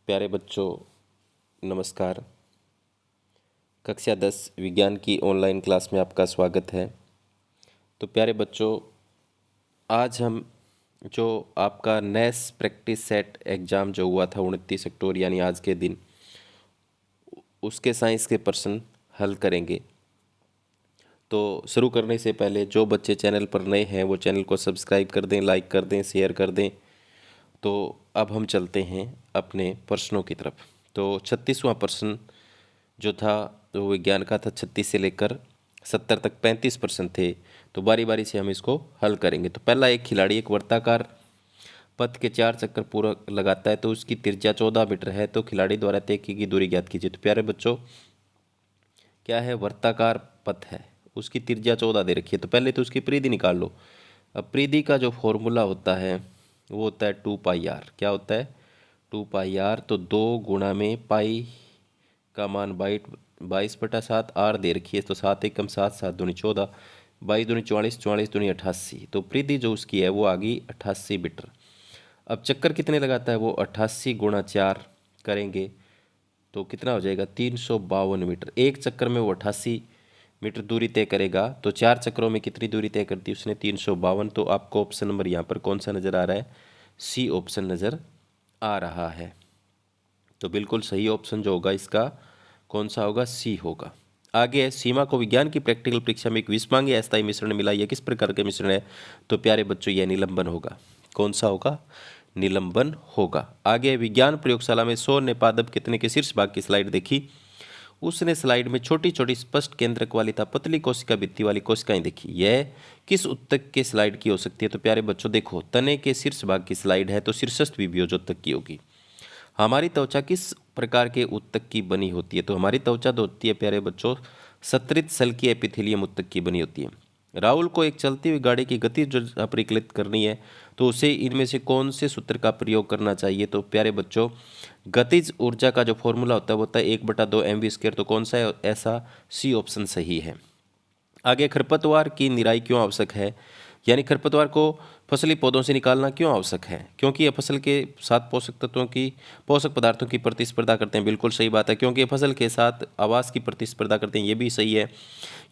प्यारे बच्चों, नमस्कार। कक्षा 10 विज्ञान की ऑनलाइन क्लास में आपका स्वागत है। तो प्यारे बच्चों, आज हम जो आपका नेस प्रैक्टिस सेट एग्ज़ाम जो हुआ था 29 अक्टूबर यानी आज के दिन, उसके साइंस के प्रश्न हल करेंगे। तो शुरू करने से पहले जो बच्चे चैनल पर नए हैं वो चैनल को सब्सक्राइब कर दें, लाइक कर दें, शेयर कर दें। तो अब हम चलते हैं अपने प्रश्नों की तरफ। तो 36वां प्रश्न जो था वो विज्ञान का था। 36 से लेकर 70 तक 35 प्रश्न थे। तो बारी बारी से हम इसको हल करेंगे। तो पहला, एक खिलाड़ी एक वर्ताकार पथ के 4 चक्कर पूरा लगाता है तो उसकी त्रिज्या 14 मीटर है, तो खिलाड़ी द्वारा तय की गई दूरी ज्ञात कीजिए। तो प्यारे बच्चों, क्या है? वर्ताकार पथ है, उसकी त्रिज्या 14 दे रखी है। तो पहले तो उसकी परिधि निकाल लो। अब परिधि का जो फॉर्मूला होता है वो होता है 2πr। क्या होता है? 2πr। तो 2 गुणा में पाई का मान 22/7, आर दे रखी है तो 7 एकम 7, 7 दूनी 14, 22 दूनी 44, 44 दूनी 88। तो परिधि जो उसकी है वो आ गई 88 मीटर। अब चक्कर कितने लगाता है वो? 88 गुणा 4 करेंगे तो कितना हो जाएगा? 352 मीटर। एक चक्कर में वो 88 मीटर दूरी तय करेगा, तो 4 चक्करों में कितनी दूरी तय करती है उसने? 352। तो आपको ऑप्शन नंबर यहाँ पर कौन सा नज़र आ रहा है? सी ऑप्शन नज़र आ रहा है। तो बिल्कुल सही ऑप्शन जो होगा इसका कौन सा होगा? सी होगा। आगे है, सीमा को विज्ञान की प्रैक्टिकल परीक्षा में एक विषमांगी अस्थायी मिश्रण मिला, यह किस प्रकार का मिश्रण है? तो प्यारे बच्चों, यह निलंबन होगा। कौन सा होगा? निलंबन होगा। आगे, विज्ञान प्रयोगशाला में सौर ने पादप कितने के शीर्ष भाग की स्लाइड देखी, उसने स्लाइड में छोटी छोटी स्पष्ट केंद्रक वाली था पतली कोशिका भित्ति वाली कोशिकाएं देखी, यह किस उत्तक के स्लाइड की हो सकती है? तो प्यारे बच्चों देखो, तने के शीर्ष भाग की स्लाइड है तो शीर्षस्थ विभीयोजोत्तक की होगी। हमारी त्वचा किस प्रकार के उत्तक की बनी होती है? तो हमारी त्वचा तो होती है प्यारे बच्चों सत्रित सल्कीय एपिथेलियम उत्तक की बनी होती है। राहुल को एक चलती हुई गाड़ी की गति जो परिकलित करनी है तो उसे इनमें से कौन से सूत्र का प्रयोग करना चाहिए? तो प्यारे बच्चों, गतिज ऊर्जा का जो फॉर्मूला होता है वो होता है 1/2 mv²। तो कौन सा है ऐसा? सी ऑप्शन सही है। आगे, खरपतवार की निराई क्यों आवश्यक है, यानी खरपतवार को फसली पौधों से निकालना क्यों आवश्यक है? क्योंकि ये फसल के साथ पोषक पदार्थों की प्रतिस्पर्धा करते हैं। बिल्कुल सही बात है। क्योंकि ये फसल के साथ आवास की प्रतिस्पर्धा करते हैं, ये भी सही है।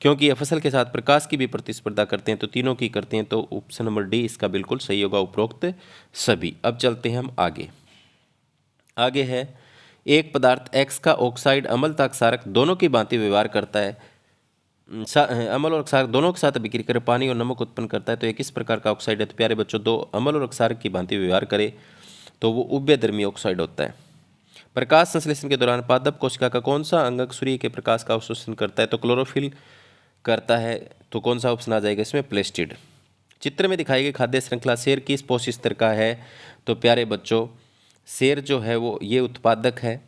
क्योंकि ये फसल के साथ प्रकाश की भी प्रतिस्पर्धा करते हैं, तो तीनों की करते हैं। तो ऑप्शन नंबर डी इसका बिल्कुल सही होगा, उपरोक्त सभी। अब चलते हैं हम आगे। आगे है, एक पदार्थ एक्स का ऑक्साइड अम्लता क्षारक दोनों की भांति व्यवहार करता है, अम्ल और क्षारक दोनों के साथ अभिक्रिया कर पानी और नमक उत्पन्न करता है, तो ये किस प्रकार का ऑक्साइड है? तो प्यारे बच्चों, दो अम्ल और क्षारक की भांति व्यवहार करे तो वो उभयधर्मी ऑक्साइड होता है। प्रकाश संश्लेषण के दौरान पादप कोशिका का कौन सा अंगक सूर्य के प्रकाश का अवशोषण करता है? तो क्लोरोफिल करता है। तो कौन सा ऑप्शन आ जाएगा इसमें? प्लेस्टिड। चित्र में दिखाई गई खाद्य श्रृंखला शेर किस पोष स्तर का है? तो प्यारे बच्चों, शेर जो है वो ये उत्पादक है,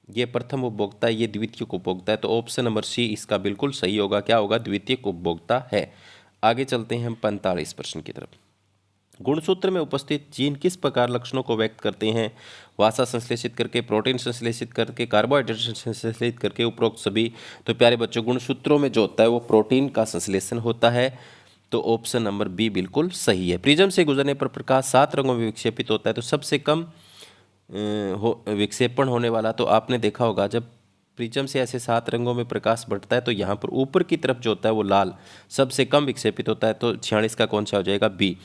ये प्रथम उपभोक्ता है, ये द्वितीयक उपभोक्ता है। तो ऑप्शन नंबर सी इसका बिल्कुल सही होगा। क्या होगा? द्वितीयक उपभोक्ता है। आगे चलते हैं हम 45 प्रश्न की तरफ। गुणसूत्र में उपस्थित जीन किस प्रकार लक्षणों को व्यक्त करते हैं? वसा संश्लेषित करके, प्रोटीन संश्लेषित करके, कार्बोहाइड्रेट संश्लेषित करके, उपरोक्त सभी। तो प्यारे बच्चों, गुणसूत्रों में जो होता है वो प्रोटीन का संश्लेषण होता है। तो ऑप्शन नंबर बी बिल्कुल सही है। प्रिज्म से गुजरने पर प्रकाश 7 रंगों में विक्षेपित होता है, तो सबसे कम विक्षेपण होने वाला तो आपने देखा होगा, जब प्रिज्म से ऐसे 7 रंगों में प्रकाश बढ़ता है तो यहाँ पर ऊपर की तरफ जो होता है वो लाल सबसे कम विक्षेपित होता है। तो 46 का कौन सा हो जाएगा? बी।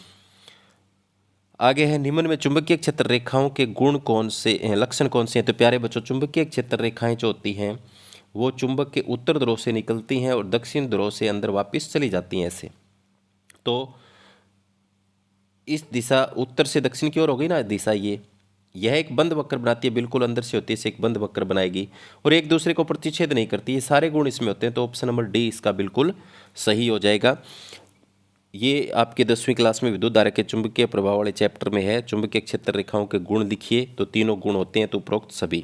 आगे है, निम्न में चुंबकीय क्षेत्र रेखाओं के गुण कौन से हैं, लक्षण कौन से हैं? तो प्यारे बच्चों, चुंबकीय क्षेत्र रेखाएं जो होती हैं वो चुंबक के उत्तर ध्रुव से निकलती हैं और दक्षिण ध्रुव से अंदर वापस चली जाती हैं ऐसे। तो इस दिशा उत्तर से दक्षिण की ओर होगी ना दिशा, यह एक बंद वक्र बनाती है, बिल्कुल अंदर से होती है, इसे एक बंद वक्र बनाएगी और एक दूसरे को प्रतिच्छेद नहीं करती। ये सारे गुण इसमें होते हैं। तो ऑप्शन नंबर डी इसका बिल्कुल सही हो जाएगा। ये आपके 10वीं क्लास में विद्युत धारा के चुंबकीय प्रभाव वाले चैप्टर में है। चुंबकीय क्षेत्र रेखाओं के गुण लिखिए, तो तीनों गुण होते हैं, तो उपरोक्त सभी।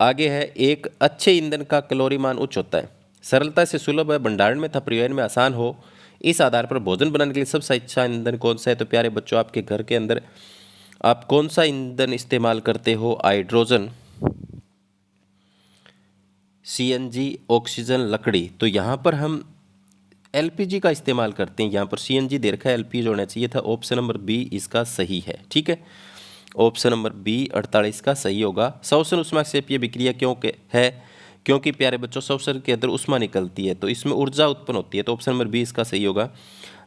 आगे है, एक अच्छे ईंधन का कैलोरी मान उच्च होता है, सरलता से सुलभ है, भंडारण में तथा परिवहन में आसान हो, इस आधार पर भोजन बनाने के लिए सबसे अच्छा ईंधन कौन सा है? तो प्यारे बच्चों, आपके घर के अंदर आप कौन सा ईंधन इस्तेमाल करते हो? हाइड्रोजन, सीएनजी, ऑक्सीजन, लकड़ी। तो यहाँ पर हम एलपीजी का इस्तेमाल करते हैं। यहाँ पर सीएनजी दे रखा है, एलपीजी होना चाहिए था। ऑप्शन नंबर बी इसका सही है। ठीक है। ऑप्शन नंबर बी 48 का सही होगा। श्वसन ऊष्माक्षेपीय विक्रिया है? क्योंकि प्यारे बच्चों श्वसन के अंदर ऊष्मा निकलती है तो इसमें ऊर्जा उत्पन्न होती है, तो ऑप्शन नंबर बी इसका सही होगा।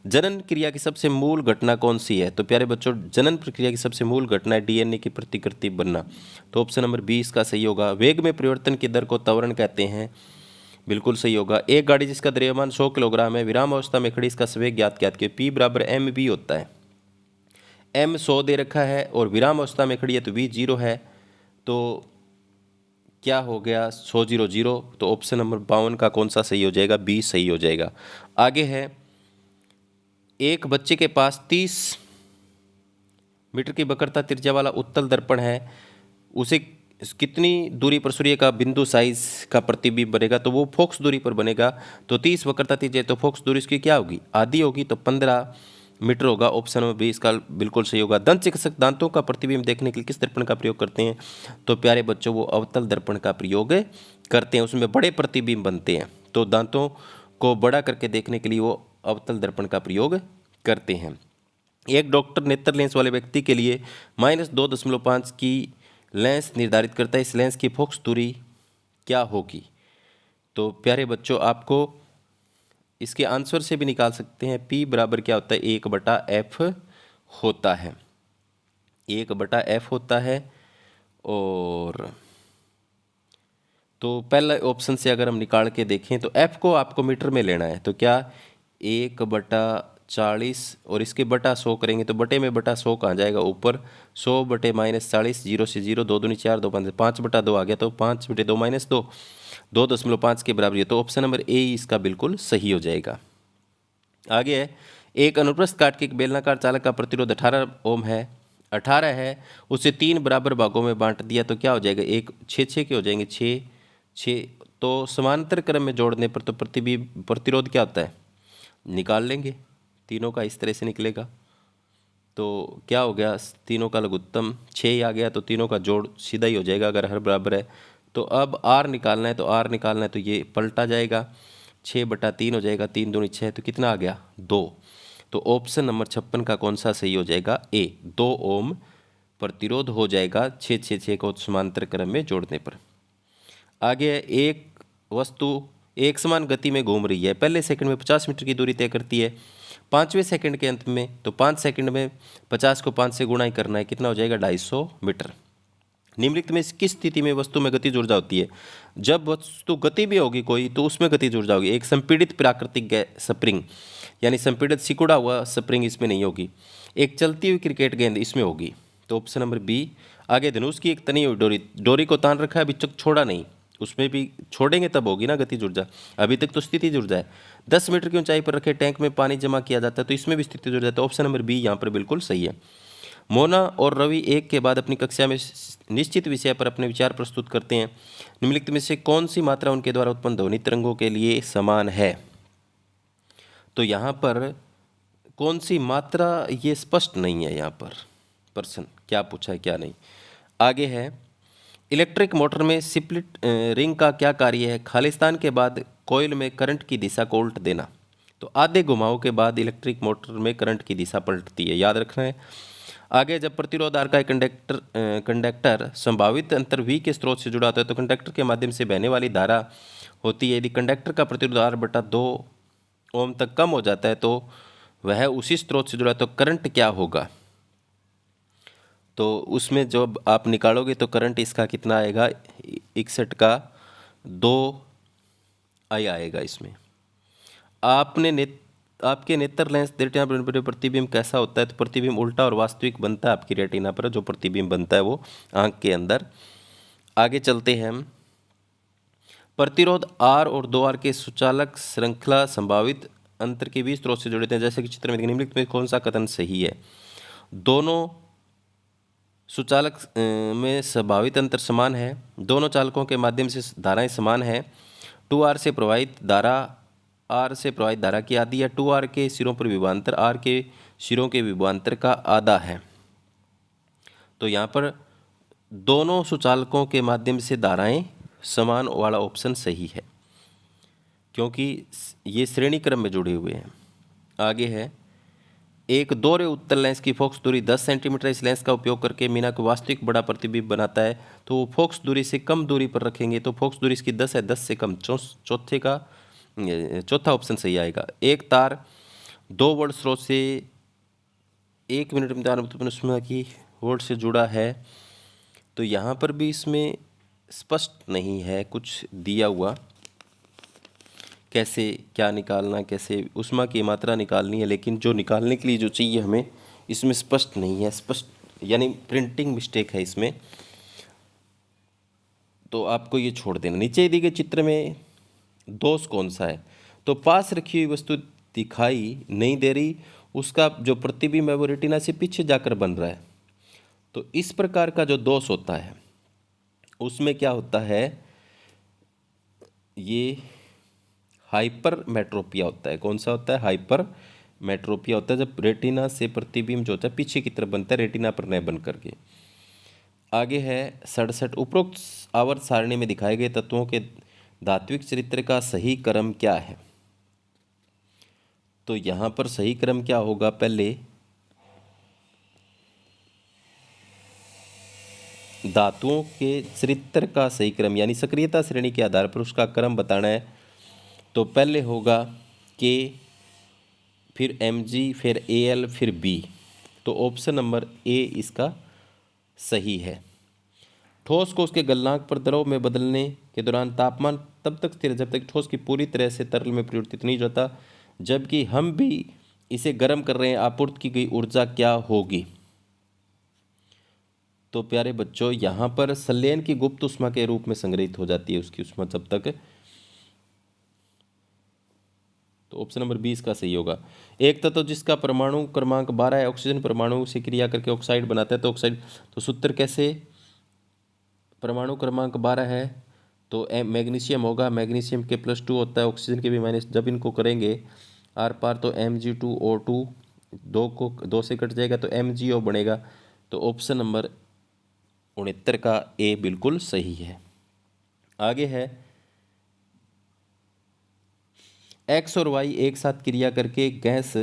जनन क्रिया की सबसे मूल घटना कौन सी है? तो प्यारे बच्चों जनन प्रक्रिया की सबसे मूल घटना है डीएनए की प्रतिकृति बनना, तो ऑप्शन नंबर बी इसका सही होगा। वेग में परिवर्तन की दर को त्वरण कहते हैं, बिल्कुल सही होगा। एक गाड़ी जिसका द्रव्यमान 100 किलोग्राम है, विराम अवस्था में खड़ी, इसका संवेग ज्ञात P बराबर एम बी होता है। एम 100 दे रखा है और विराम अवस्था में खड़ी है तो वी 0 है, तो क्या हो गया 100 0 0, तो ऑप्शन नंबर 52 का कौन सा सही हो जाएगा? बी सही हो जाएगा। आगे है, एक बच्चे के पास 30 मीटर की वक्रता त्रिज्या वाला उत्तल दर्पण है, उसे कितनी दूरी पर सूर्य का बिंदु साइज का प्रतिबिंब बनेगा? तो वो फोकस दूरी पर बनेगा, तो 30 वक्रता त्रिज्या तो फोकस दूरी इसकी क्या होगी? आधी होगी, तो 15 मीटर होगा। ऑप्शन नंबर बी इसका बिल्कुल सही होगा। दंत चिकित्सक दांतों का प्रतिबिंब देखने के लिए किस दर्पण का प्रयोग करते हैं? तो प्यारे बच्चों वो अवतल दर्पण का प्रयोग करते हैं, उसमें बड़े प्रतिबिंब बनते हैं, तो दांतों को बड़ा करके देखने के लिए वो अवतल दर्पण का प्रयोग करते हैं। एक डॉक्टर नेत्र लेंस वाले व्यक्ति के लिए -2.5 की लेंस निर्धारित करता है, इस लेंस की फोकस दूरी क्या होगी? तो प्यारे बच्चों आपको इसके आंसर से भी निकाल सकते हैं। P बराबर क्या होता है? 1/f होता है, 1/f होता है। और तो पहला ऑप्शन से अगर हम निकाल के देखें तो f को आपको मीटर में लेना है, तो क्या 1/40 और इसके बटा 100 करेंगे तो बटे में बटा 100 कहाँ जाएगा? ऊपर 100 बटे -40, 0 से 0, 2 दूनी 4, 2 5 5/2 आ गया, तो 5/2 -2, 2.5 के बराबर है, तो ऑप्शन नंबर ए इसका बिल्कुल सही हो जाएगा। आगे है, एक अनुप्रस्थ काट के एक बेलनाकार चालक का प्रतिरोध 18 ओम है, 18 है, उसे 3 बराबर भागों में बांट दिया तो क्या हो जाएगा? 6 के हो जाएंगे, 6, तो समांतर क्रम में जोड़ने पर तो प्रतिरोध क्या होता है? निकाल लेंगे, तीनों का इस तरह से निकलेगा, तो क्या हो गया? तीनों का लघुत्तम 6 ही आ गया, तो तीनों का जोड़ सीधा ही हो जाएगा अगर हर बराबर है। तो अब आर निकालना है, तो आर निकालना है तो ये पलटा जाएगा, 6/3 हो जाएगा, 3 दूनी 6, तो कितना आ गया? 2। तो ऑप्शन नंबर 56 का कौन सा सही हो जाएगा? ए, 2 ओम प्रतिरोध हो जाएगा 6 को समांतर क्रम में जोड़ने पर। आगे एक वस्तु एक समान गति में घूम रही है, पहले सेकंड में 50 मीटर की दूरी तय करती है, 5वें सेकंड के अंत में, तो 5 सेकंड में 50 को 5 से गुणा ही करना है, कितना हो जाएगा? 250 मीटर। निम्नलिखित में किस स्थिति में वस्तु में गतिज ऊर्जा होती है? जब वस्तु गति भी होगी कोई तो उसमें गतिज ऊर्जा होगी। एक संपीड़ित प्राकृतिक स्प्रिंग यानी संपीड़ित सिकुड़ा हुआ स्प्रिंग इसमें नहीं होगी। एक चलती हुई क्रिकेट गेंद इसमें होगी, तो ऑप्शन नंबर बी। आगे धनुष की एक तनी हुई डोरी को तान रखा है, अभी तक छोड़ा नहीं, उसमें भी छोड़ेंगे तब होगी ना गतिज ऊर्जा, अभी तक तो स्थितिज ऊर्जा है। 10 मीटर की ऊंचाई पर रखे टैंक में पानी जमा किया जाता है, तो इसमें भी स्थितिज ऊर्जा है, तो ऑप्शन नंबर बी यहाँ पर बिल्कुल सही है। मोना और रवि एक के बाद अपनी कक्षा में निश्चित विषय पर अपने विचार प्रस्तुत करते हैं, निम्नलिखित में से कौन सी मात्रा उनके द्वारा उत्पन्न ध्वनि तरंगों के लिए समान है? तो यहाँ पर कौन सी मात्रा ये स्पष्ट नहीं है, यहाँ पर प्रश्न क्या पूछा है क्या नहीं। आगे है, इलेक्ट्रिक मोटर में स्प्लिट रिंग का क्या कार्य है? खालिस्तान के बाद कॉइल में करंट की दिशा को उल्ट देना, तो आधे घुमाव के बाद इलेक्ट्रिक मोटर में करंट की दिशा पलटती है, याद रखना है। आगे जब प्रतिरोध आर का एक कंडक्टर संभावित अंतर V के स्रोत से जुड़ा होता है तो कंडक्टर के माध्यम से बहने वाली धारा होती है, यदि कंडक्टर का प्रतिरोध R/2 ओम तक कम हो जाता है तो वह उसी स्रोत से जुड़ा है, तो करंट क्या होगा? तो उसमें जब आप निकालोगे तो करंट इसका कितना आएगा? 61 का 2 आई आएगा। इसमें आपके नेत्र लेंस रेटिना पर प्रतिबिंब कैसा होता है? तो प्रतिबिंब उल्टा और वास्तविक बनता है आपकी रेटिना पर, जो प्रतिबिंब बनता है वो आंख के अंदर। आगे चलते हैं हम, प्रतिरोध R और 2R के सुचालक श्रृंखला संभावित अंतर के 20 स्रोत से जुड़े थे, जैसे कि चित्र में निम्नलिखित में कौन सा कथन सही है? दोनों सुचालक में संभावित अंतर समान है, दोनों चालकों के माध्यम से धाराएं समान है, 2R से प्रवाहित धारा R से प्रवाहित धारा की आधी या 2R के सिरों पर विभवांतर R के सिरों के विभवांतर का आधा है। तो यहाँ पर दोनों सुचालकों के माध्यम से धाराएं समान वाला ऑप्शन सही है, क्योंकि ये श्रेणी क्रम में जुड़े हुए हैं। आगे है, एक दोहरे उत्तल लेंस की फोकस दूरी 10 सेंटीमीटर। इस लेंस का उपयोग करके मीना को वास्तविक बड़ा प्रतिबिंब बनाता है। तो वो फोकस दूरी से कम दूरी पर रखेंगे, तो फोकस दूरी इसकी 10 है, 10 से कम, चौथा ऑप्शन सही आएगा। एक तार 2 वोल्ट स्रोत से 1 मिनट में उत्पन्न ऊष्मा की वोल्ट से जुड़ा है। तो यहाँ पर भी इसमें स्पष्ट नहीं है कुछ दिया हुआ, कैसे क्या निकालना, कैसे ऊष्मा की मात्रा निकालनी है, लेकिन जो निकालने के लिए जो चाहिए हमें इसमें स्पष्ट नहीं है, स्पष्ट यानी प्रिंटिंग मिस्टेक है इसमें। तो आपको ये छोड़ देना। नीचे दिए गए चित्र में दोष कौन सा है? तो पास रखी हुई वस्तु दिखाई नहीं दे रही, उसका जो प्रतिबिंब है वो रेटिना से पीछे जाकर बन रहा है। तो इस प्रकार का जो दोष होता है उसमें क्या होता है, ये हाइपर मेट्रोपिया होता है। कौन सा होता है? हाइपर मेट्रोपिया होता है, जब रेटिना से प्रतिबिंब जो होता है पीछे की तरफ बनता है, रेटिना पर न बन करके। आगे है 67। उपरोक्त आवर्त सारणी में दिखाए गए तत्वों के धात्विक चरित्र का सही क्रम क्या है? तो यहाँ पर सही क्रम क्या होगा? पहले धातुओं के चरित्र का सही क्रम यानी सक्रियता श्रेणी के आधार पर उसका क्रम बताना है। तो पहले होगा के, फिर Mg, फिर Al, फिर B। तो ऑप्शन नंबर ए इसका सही है। ठोस को उसके गलनांक पर द्रव में बदलने के दौरान तापमान तब तक स्थिर है जब तक ठोस की पूरी तरह से तरल में परिवर्तित नहीं हो जाता, जबकि हम भी इसे गर्म कर रहे हैं। आपूर्ति की गई ऊर्जा क्या होगी? तो प्यारे बच्चों, यहाँ पर संलयन की गुप्त ऊष्मा के रूप में संग्रहित हो जाती है उसकी ऊष्मा जब तक। तो ऑप्शन नंबर 20 का सही होगा। एक तत्व जिसका परमाणु क्रमांक 12 है, ऑक्सीजन परमाणु से क्रिया करके ऑक्साइड बनाता है। तो ऑक्साइड, तो सूत्र कैसे? परमाणु क्रमांक 12 है तो मैग्नीशियम होगा, मैग्नीशियम के +2 होता है, ऑक्सीजन के भी माइनस। जब इनको करेंगे आर पार तो Mg2O2 दो से कट जाएगा तो MgO बनेगा। तो ऑप्शन नंबर 69 का ए बिल्कुल सही है। आगे है एक्स और वाई एक साथ क्रिया करके गैस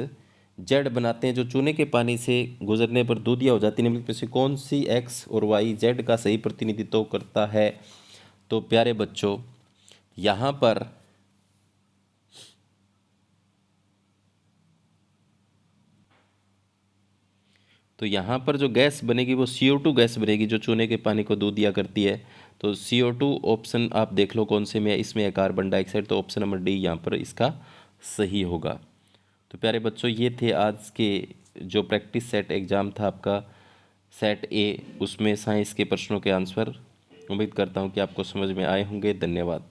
जेड बनाते हैं जो चूने के पानी से गुजरने पर दूधिया हो जाती है। निम्नलिखित में से कौन सी एक्स और वाई जेड का सही प्रतिनिधित्व करता है? तो प्यारे बच्चों, यहाँ पर जो गैस बनेगी वो CO2 गैस बनेगी जो चूने के पानी को दूधिया करती है। तो CO2 ऑप्शन आप देख लो कौन से में है, इसमें है कार्बन डाइऑक्साइड। तो ऑप्शन नंबर डी यहाँ पर इसका सही होगा। तो प्यारे बच्चों, ये थे आज के जो प्रैक्टिस सेट एग्ज़ाम था आपका सेट ए, उसमें साइंस के प्रश्नों के आंसर। उम्मीद करता हूँ कि आपको समझ में आए होंगे। धन्यवाद।